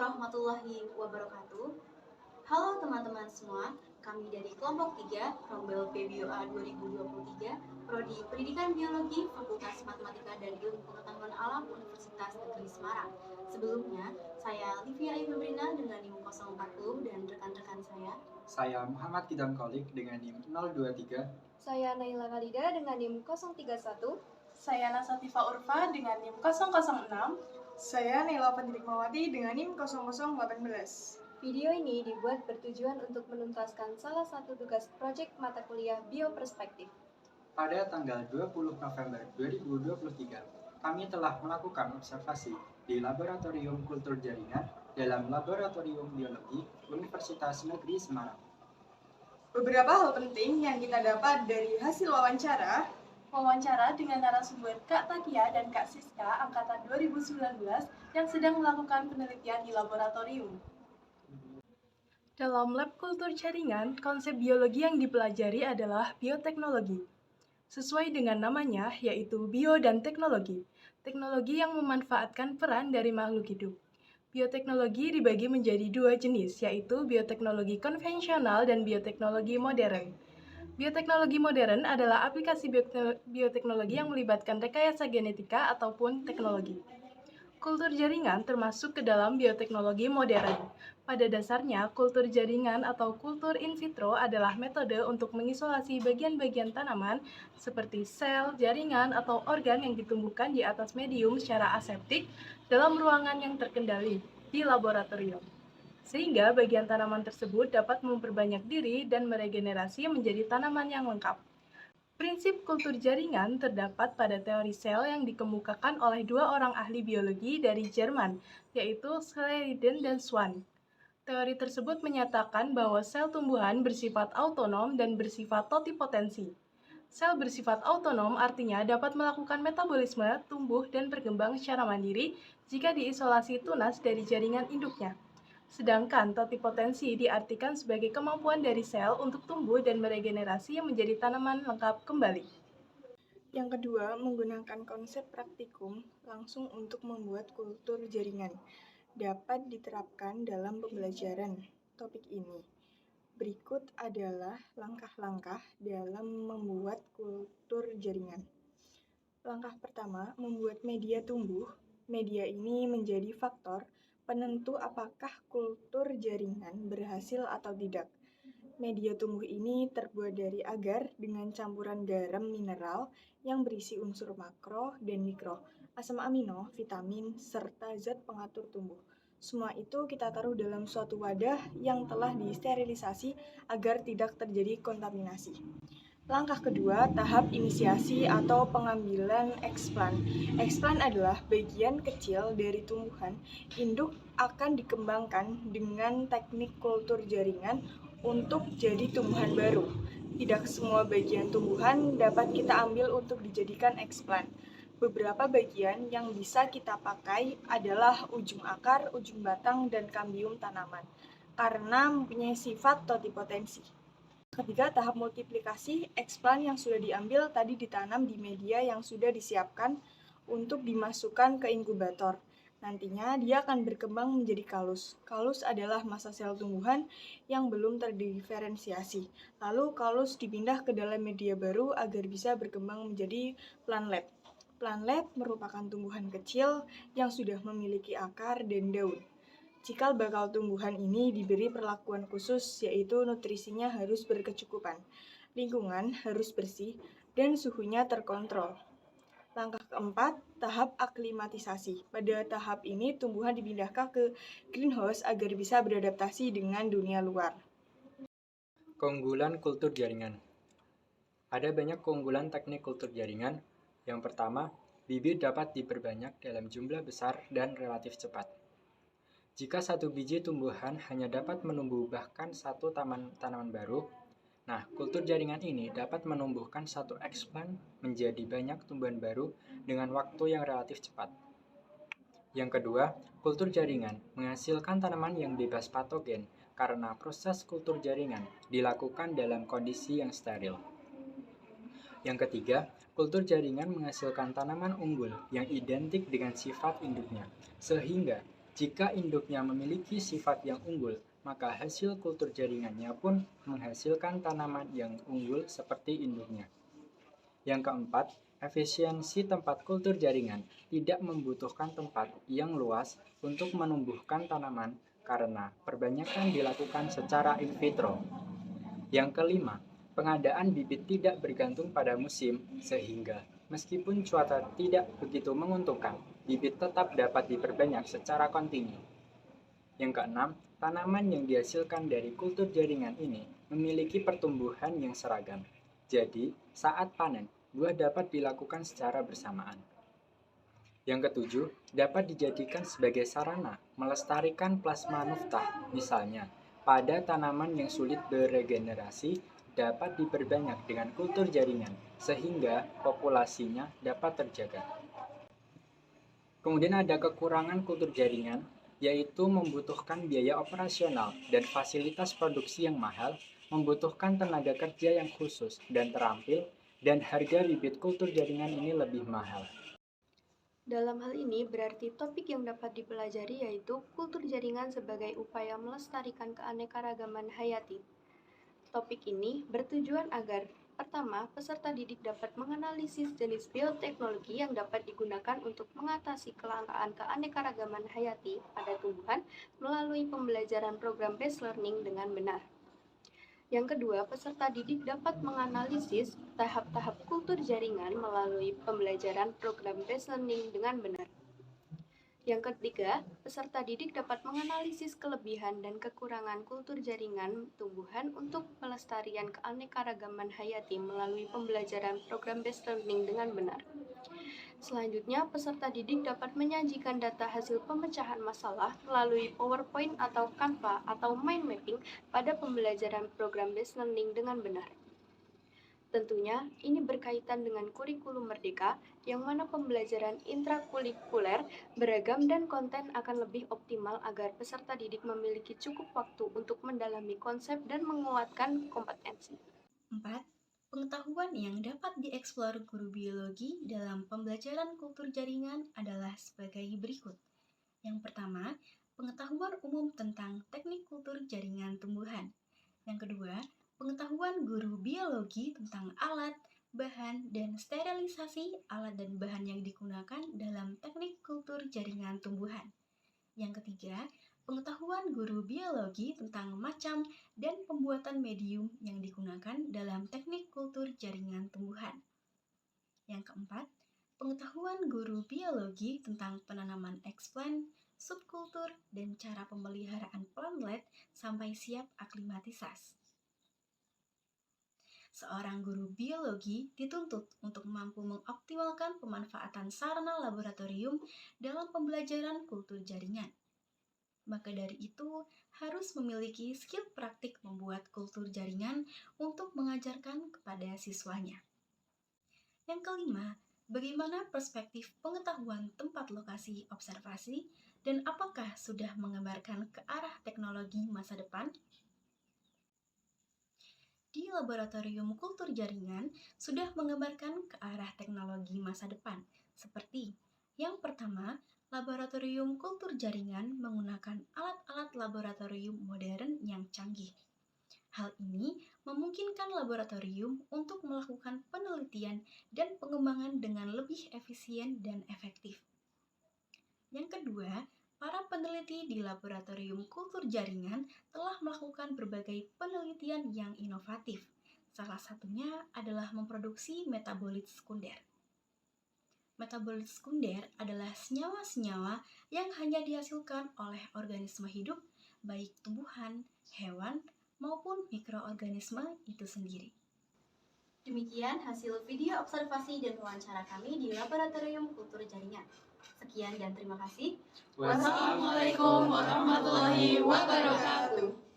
warahmatullahi wabarakatuh. Halo teman-teman semua, kami dari kelompok 3, Rombel PBOA 2023, Prodi Pendidikan Biologi, Fakultas Matematika dan Ilmu Pengetahuan Alam Universitas Negeri Semarang. Sebelumnya, saya Livia Ibrina dengan NIM 040 dan rekan-rekan saya. Saya Muhammad Kidam Kolik dengan NIM 023. Saya Naila Khalida dengan NIM 031. Saya Nasatifah Urfa dengan NIM 006. Saya Naila Pandrikmawati dengan NIM 0018. Video ini dibuat bertujuan untuk menuntaskan salah satu tugas proyek mata kuliah Bioperspektif. Pada tanggal 20 November 2023, kami telah melakukan observasi di Laboratorium Kultur Jaringan dalam Laboratorium Biologi Universitas Negeri Semarang. Beberapa hal penting yang kita dapat dari hasil wawancara dengan narasumber Kak Takia dan Kak Siska angkatan 2019 yang sedang melakukan penelitian di laboratorium. Dalam lab kultur jaringan, konsep biologi yang dipelajari adalah bioteknologi. Sesuai dengan namanya, yaitu bio dan teknologi. Teknologi yang memanfaatkan peran dari makhluk hidup. Bioteknologi dibagi menjadi dua jenis, yaitu bioteknologi konvensional dan bioteknologi modern. Bioteknologi modern adalah aplikasi bioteknologi yang melibatkan rekayasa genetika ataupun teknologi. Kultur jaringan termasuk ke dalam bioteknologi modern. Pada dasarnya, kultur jaringan atau kultur in vitro adalah metode untuk mengisolasi bagian-bagian tanaman seperti sel, jaringan, atau organ yang ditumbuhkan di atas medium secara aseptik dalam ruangan yang terkendali di laboratorium. Sehingga bagian tanaman tersebut dapat memperbanyak diri dan meregenerasi menjadi tanaman yang lengkap. Prinsip kultur jaringan terdapat pada teori sel yang dikemukakan oleh dua orang ahli biologi dari Jerman, yaitu Schleiden dan Swan. Teori tersebut menyatakan bahwa sel tumbuhan bersifat autonom dan bersifat totipotensi. Sel bersifat autonom artinya dapat melakukan metabolisme, tumbuh, dan berkembang secara mandiri jika diisolasi tunas dari jaringan induknya. Sedangkan totipotensi diartikan sebagai kemampuan dari sel untuk tumbuh dan meregenerasi menjadi tanaman lengkap kembali. Yang kedua, menggunakan konsep praktikum langsung untuk membuat kultur jaringan dapat diterapkan dalam pembelajaran topik ini. Berikut adalah langkah-langkah dalam membuat kultur jaringan. Langkah pertama, membuat media tumbuh. Media ini menjadi faktor penentu apakah kultur jaringan berhasil atau tidak. Media tumbuh ini terbuat dari agar dengan campuran garam mineral yang berisi unsur makro dan mikro, asam amino, vitamin, serta zat pengatur tumbuh. Semua itu kita taruh dalam suatu wadah yang telah disterilisasi agar tidak terjadi kontaminasi. Langkah kedua, tahap inisiasi atau pengambilan eksplan. Eksplan adalah bagian kecil dari tumbuhan induk akan dikembangkan dengan teknik kultur jaringan untuk jadi tumbuhan baru. Tidak semua bagian tumbuhan dapat kita ambil untuk dijadikan eksplan. Beberapa bagian yang bisa kita pakai adalah ujung akar, ujung batang, dan kambium tanaman, karena mempunyai sifat totipotensi. Ketiga, tahap multiplikasi. Eksplan yang sudah diambil tadi ditanam di media yang sudah disiapkan untuk dimasukkan ke inkubator. Nantinya dia akan berkembang menjadi kalus. Kalus adalah massa sel tumbuhan yang belum terdiferensiasi. Lalu kalus dipindah ke dalam media baru agar bisa berkembang menjadi plantlet. Plantlet merupakan tumbuhan kecil yang sudah memiliki akar dan daun. Cikal bakal tumbuhan ini diberi perlakuan khusus, yaitu nutrisinya harus berkecukupan, lingkungan harus bersih, dan suhunya terkontrol. Langkah keempat, tahap aklimatisasi. Pada tahap ini, tumbuhan dipindahkan ke greenhouse agar bisa beradaptasi dengan dunia luar. Keunggulan kultur jaringan. Ada banyak keunggulan teknik kultur jaringan. Yang pertama, bibit dapat diperbanyak dalam jumlah besar dan relatif cepat. Jika satu biji tumbuhan hanya dapat menumbuh bahkan satu tanaman baru, nah kultur jaringan ini dapat menumbuhkan satu eksplan menjadi banyak tumbuhan baru dengan waktu yang relatif cepat. Yang kedua, kultur jaringan menghasilkan tanaman yang bebas patogen karena proses kultur jaringan dilakukan dalam kondisi yang steril. Yang ketiga, kultur jaringan menghasilkan tanaman unggul yang identik dengan sifat induknya, sehingga Jika induknya memiliki sifat yang unggul, maka hasil kultur jaringannya pun menghasilkan tanaman yang unggul seperti induknya. Yang keempat, efisiensi tempat kultur jaringan tidak membutuhkan tempat yang luas untuk menumbuhkan tanaman karena perbanyakan dilakukan secara in vitro. Yang kelima, pengadaan bibit tidak bergantung pada musim, sehingga meskipun cuaca tidak begitu menguntungkan, bibit tetap dapat diperbanyak secara kontinu. Yang keenam, tanaman yang dihasilkan dari kultur jaringan ini memiliki pertumbuhan yang seragam. Jadi, saat panen, buah dapat dilakukan secara bersamaan. Yang ketujuh, dapat dijadikan sebagai sarana melestarikan plasma nuftah. Misalnya, pada tanaman yang sulit beregenerasi dapat diperbanyak dengan kultur jaringan, sehingga populasinya dapat terjaga. Kemudian ada kekurangan kultur jaringan, yaitu membutuhkan biaya operasional dan fasilitas produksi yang mahal, membutuhkan tenaga kerja yang khusus dan terampil, dan harga bibit kultur jaringan ini lebih mahal. Dalam hal ini berarti topik yang dapat dipelajari yaitu kultur jaringan sebagai upaya melestarikan keanekaragaman hayati. Topik ini bertujuan agar pertama, peserta didik dapat menganalisis jenis bioteknologi yang dapat digunakan untuk mengatasi kelangkaan keanekaragaman hayati pada tumbuhan melalui pembelajaran program based learning dengan benar. Yang kedua, peserta didik dapat menganalisis tahap-tahap kultur jaringan melalui pembelajaran program based learning dengan benar. Yang ketiga, peserta didik dapat menganalisis kelebihan dan kekurangan kultur jaringan tumbuhan untuk pelestarian keanekaragaman hayati melalui pembelajaran program based learning dengan benar. Selanjutnya, peserta didik dapat menyajikan data hasil pemecahan masalah melalui PowerPoint atau Canva atau mind mapping pada pembelajaran program based learning dengan benar. Tentunya, ini berkaitan dengan kurikulum merdeka, yang mana pembelajaran intrakurikuler beragam dan konten akan lebih optimal agar peserta didik memiliki cukup waktu untuk mendalami konsep dan menguatkan kompetensi. 4. Pengetahuan yang dapat dieksplor guru biologi dalam pembelajaran kultur jaringan adalah sebagai berikut. Yang pertama, pengetahuan umum tentang teknik kultur jaringan tumbuhan. Yang kedua, pengetahuan guru biologi tentang alat, bahan, dan sterilisasi alat dan bahan yang digunakan dalam teknik kultur jaringan tumbuhan. Yang ketiga, pengetahuan guru biologi tentang macam dan pembuatan medium yang digunakan dalam teknik kultur jaringan tumbuhan. Yang keempat, pengetahuan guru biologi tentang penanaman eksplan, subkultur, dan cara pemeliharaan plantlet sampai siap aklimatisasi. Seorang guru biologi dituntut untuk mampu mengoptimalkan pemanfaatan sarana laboratorium dalam pembelajaran kultur jaringan. Maka dari itu, harus memiliki skill praktik membuat kultur jaringan untuk mengajarkan kepada siswanya. Yang kelima, bagaimana perspektif pengetahuan tempat lokasi observasi dan apakah sudah menggambarkan ke arah teknologi masa depan? Di laboratorium kultur jaringan sudah menggambarkan ke arah teknologi masa depan, seperti yang pertama, laboratorium kultur jaringan menggunakan alat-alat laboratorium modern yang canggih. Hal ini memungkinkan laboratorium untuk melakukan penelitian dan pengembangan dengan lebih efisien dan efektif. Yang kedua, para peneliti di laboratorium kultur jaringan telah melakukan berbagai penelitian yang inovatif. Salah satunya adalah memproduksi metabolit sekunder. Metabolit sekunder adalah senyawa-senyawa yang hanya dihasilkan oleh organisme hidup, baik tumbuhan, hewan, maupun mikroorganisme itu sendiri. Demikian hasil video observasi dan wawancara kami di Laboratorium Kultur Jaringan. Sekian dan terima kasih. Wassalamualaikum warahmatullahi wabarakatuh.